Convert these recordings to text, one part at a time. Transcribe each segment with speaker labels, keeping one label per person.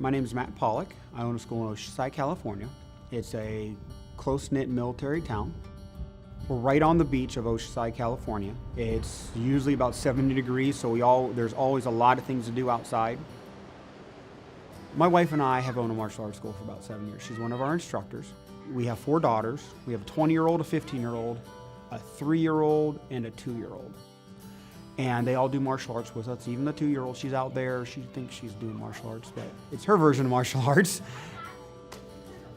Speaker 1: My name is Matt Polack. I own a school in Oceanside, California. It's a close-knit military town. We're right on the beach of Oceanside, California. It's usually about 70 degrees, so there's always a lot of things to do outside. My wife and I have owned a martial arts school for about 7 years. She's one of our instructors. We have 4 daughters. We have a 20-year-old, a 15-year-old, a 3-year-old, and a 2-year-old. And they all do martial arts with us. Even the 2-year-old, she's out there. She thinks she's doing martial arts, but it's her version of martial arts.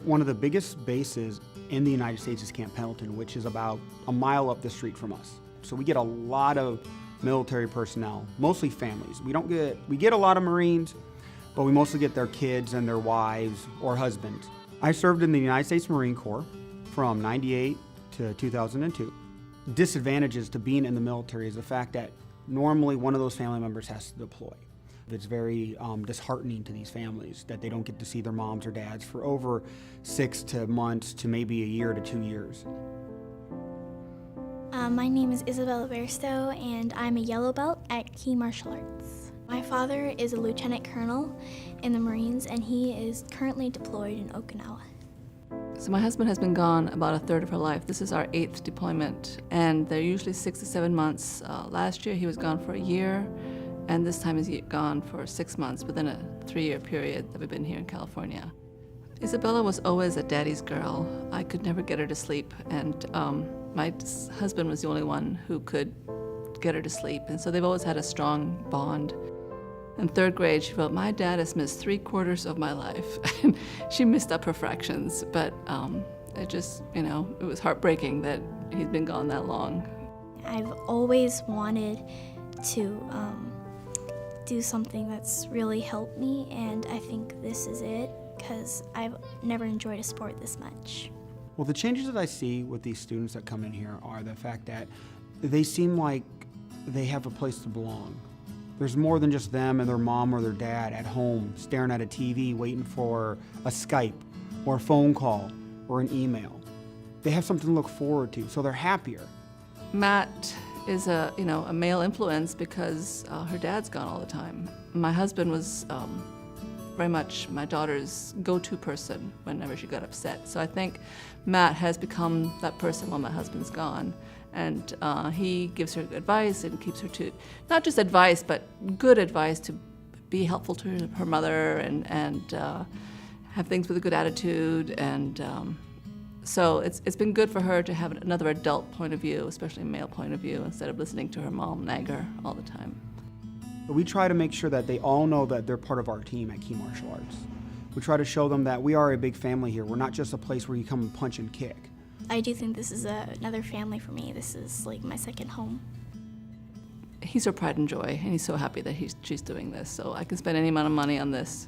Speaker 1: One of the biggest bases in the United States is Camp Pendleton, which is about a mile up the street from us. So we get a lot of military personnel, mostly families. We get a lot of Marines, but we mostly get their kids and their wives or husbands. I served in the United States Marine Corps from '98 to 2002. Disadvantages to being in the military is the fact that normally one of those family members has to deploy. It's very disheartening to these families that they don't get to see their moms or dads for over 6 months to maybe a year to 2 years.
Speaker 2: My name is Isabella Bairstow, and I'm a yellow belt at Key Martial Arts. My father is a lieutenant colonel in the Marines, and he is currently deployed in Okinawa.
Speaker 3: So my husband has been gone about a third of her life. This is our 8th deployment, and they're usually 6 to 7 months. Last year he was gone for a year, and this time he's gone for 6 months within a 3-year period that we've been here in California. Isabella was always a daddy's girl. I could never get her to sleep, and my husband was the only one who could get her to sleep, and so they've always had a strong bond. In 3rd grade, she felt, my dad has missed 3/4 of my life. And she missed up her fractions, but it just, it was heartbreaking that he'd been gone that long.
Speaker 2: I've always wanted to do something that's really helped me, and I think this is it, because I've never enjoyed a sport this much.
Speaker 1: Well, the changes that I see with these students that come in here are the fact that they seem like they have a place to belong. There's more than just them and their mom or their dad at home staring at a TV waiting for a Skype or a phone call or an email. They have something to look forward to, so they're happier.
Speaker 3: Matt is a male influence because her dad's gone all the time. My husband was very much my daughter's go-to person whenever she got upset. So I think Matt has become that person when my husband's gone. And he gives her advice and keeps her to, not just advice, but good advice to be helpful to her mother and have things with a good attitude. And so it's been good for her to have another adult point of view, especially a male point of view, instead of listening to her mom nag her all the time.
Speaker 1: We try to make sure that they all know that they're part of our team at Key Martial Arts. We try to show them that we are a big family here. We're not just a place where you come and punch and kick.
Speaker 2: I do think this is another family for me. This is like my second home.
Speaker 3: He's her pride and joy, and he's so happy that she's doing this. So I can spend any amount of money on this